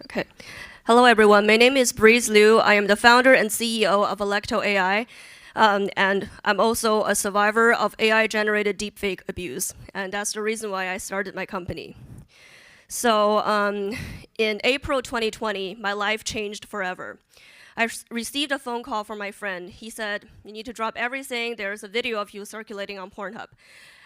Okay. Hello, everyone. My name is Breeze Liu. I am the founder and CEO of Alecto AI. And I'm also a survivor of AI-generated deepfake abuse. And that's the reason why I started my company. So in April 2020, my life changed forever. I received a phone call from my friend. He said, "You need to drop everything. There's a video of you circulating on Pornhub."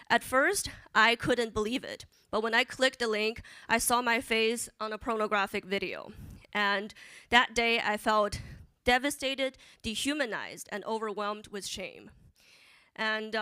At first, I couldn't believe it. But when I clicked the link, I saw my face on a pornographic video. And that day, I felt devastated, dehumanized, and overwhelmed with shame. And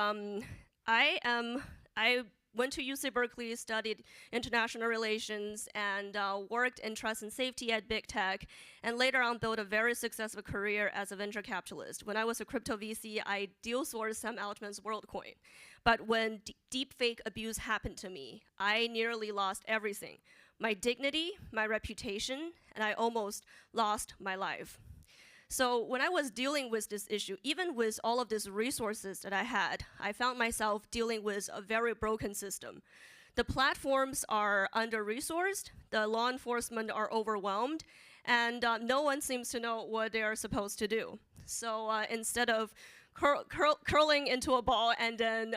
I went to UC Berkeley, studied international relations, and worked in trust and safety at big tech, and later on built a very successful career as a venture capitalist. When I was a crypto VC, I deal-sourced Sam Altman's WorldCoin. But when deepfake abuse happened to me, I nearly lost everything. My dignity, my reputation, and I almost lost my life. So when I was dealing with this issue, even with all of these resources that I had, I found myself dealing with a very broken system. The platforms are under-resourced, the law enforcement are overwhelmed, and no one seems to know what they are supposed to do. So instead of curling into a ball and then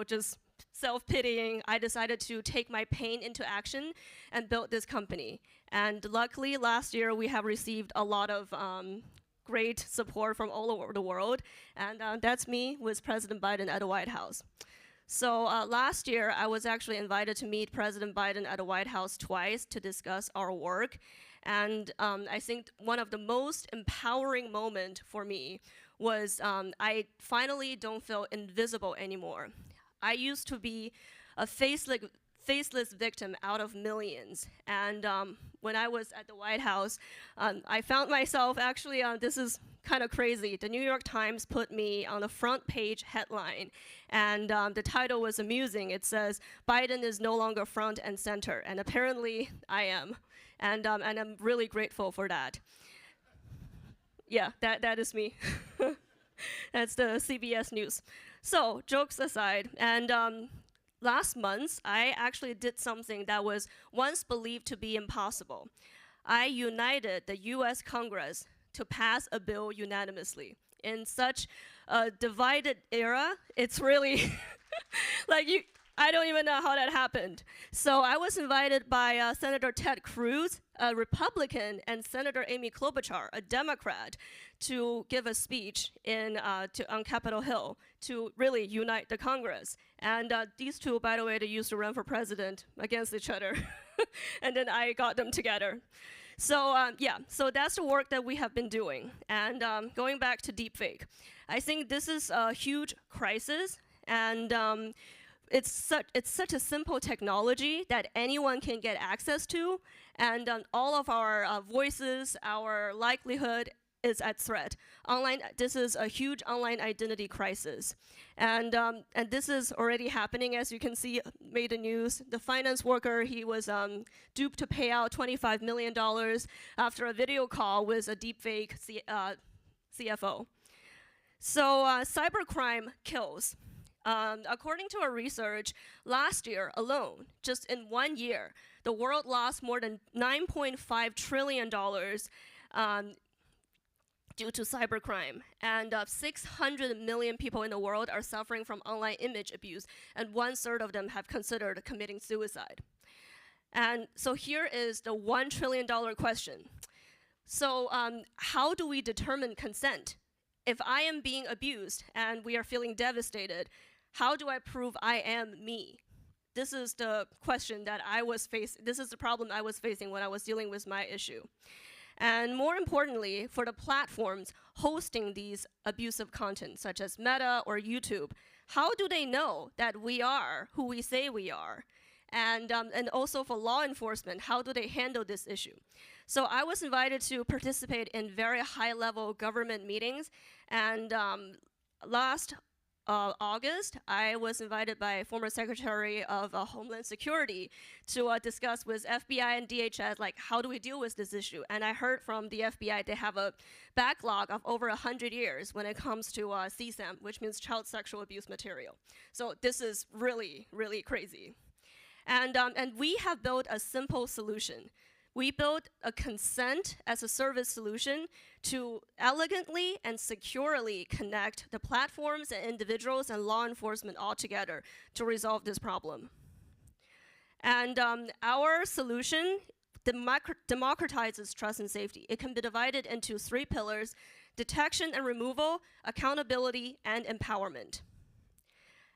just self-pitying, I decided to take my pain into action and build this company. And luckily, last year, we have received a lot of great support from all over the world. And that's me with President Biden at the White House. So last year, I was actually invited to meet President Biden at the White House twice to discuss our work. And I think one of the most empowering moments for me was I finally don't feel invisible anymore. I used to be a faceless victim out of millions. And when I was at the White House, I found myself actually, this is kind of crazy. The New York Times put me on a front page headline, and the title was amusing. It says, "Biden is no longer front and center," and apparently I am. And I'm really grateful for that. Yeah, that is me. That's the CBS News. So, jokes aside, and last month, I actually did something that was once believed to be impossible. I united the US Congress to pass a bill unanimously. In such a divided era, it's really I don't even know how that happened. So I was invited by Senator Ted Cruz, a Republican, and Senator Amy Klobuchar, a Democrat, to give a speech on Capitol Hill to really unite the Congress. And these two, by the way, they used to run for president against each other. And then I got them together. So so that's the work that we have been doing. And going back to deepfake, I think this is a huge crisis. And it's such a simple technology that anyone can get access to, and all of our voices, our livelihood is at threat. This is a huge online identity crisis, and this is already happening, as you can see, made the news. The finance worker, he was duped to pay out $25 million after a video call with a deepfake CFO. So cybercrime kills. According to our research, last year alone, just in 1 year, the world lost more than $9.5 trillion due to cybercrime. And 600 million people in the world are suffering from online image abuse, and 1/3 of them have considered committing suicide. And so here is the $1 trillion question. So how do we determine consent? If I am being abused and we are feeling devastated, how do I prove I am me? This is the question that I was facing. This is the problem I was facing when I was dealing with my issue. And more importantly, for the platforms hosting these abusive content, such as Meta or YouTube, how do they know that we are who we say we are? And also for law enforcement, how do they handle this issue? So I was invited to participate in very high-level government meetings, and last August, I was invited by former Secretary of Homeland Security to discuss with FBI and DHS, like, how do we deal with this issue? And I heard from the FBI they have a backlog of over 100 years when it comes to CSAM, which means child sexual abuse material. So this is really, really crazy. And we have built a simple solution. we built a consent as a service solution to elegantly and securely connect the platforms and individuals and law enforcement all together to resolve this problem. And our solution democratizes trust and safety. It can be divided into 3 pillars: detection and removal, accountability, and empowerment.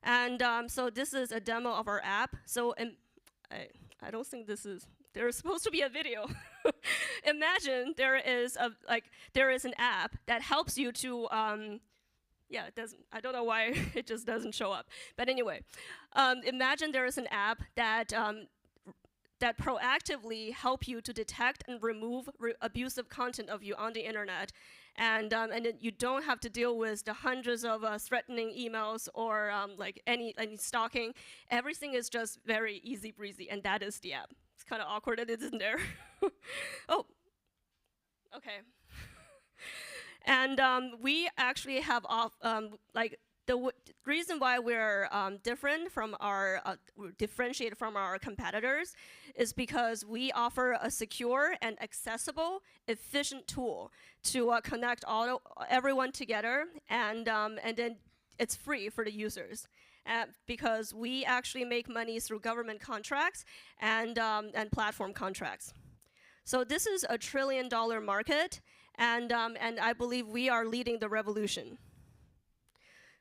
And so this is a demo of our app. So I don't think there's supposed to be a video. Imagine there is an app that helps you to, yeah, it doesn't, I don't know why it just doesn't show up. But anyway, imagine there is an app that that proactively help you to detect and remove abusive content of you on the internet. And then you don't have to deal with the hundreds of threatening emails or like any stalking. Everything is just very easy breezy, and that is the app. It's kind of awkward that it isn't there. Oh, okay. And we actually have the reason why we're differentiated from our competitors is because we offer a secure and accessible, efficient tool to connect everyone together, and then it's free for the users. Because we actually make money through government contracts and platform contracts. So this is a $1 trillion market, and I believe we are leading the revolution.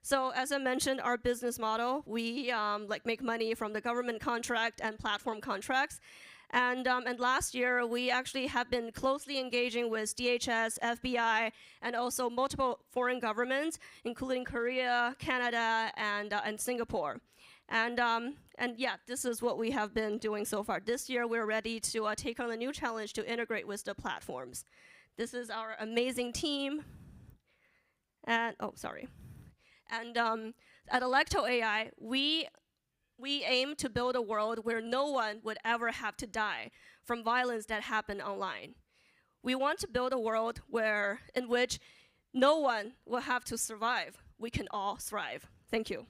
So as I mentioned, our business model, we make money from the government contract and platform contracts. And last year, we actually have been closely engaging with DHS, FBI, and also multiple foreign governments, including Korea, Canada, and Singapore. And yeah, this is what we have been doing so far. This year, we're ready to take on a new challenge to integrate with the platforms. This is our amazing team. And, oh, sorry. And at Alecto AI, we aim to build a world where no one would ever have to die from violence that happened online. We want to build a world in which no one will have to survive. We can all thrive. Thank you.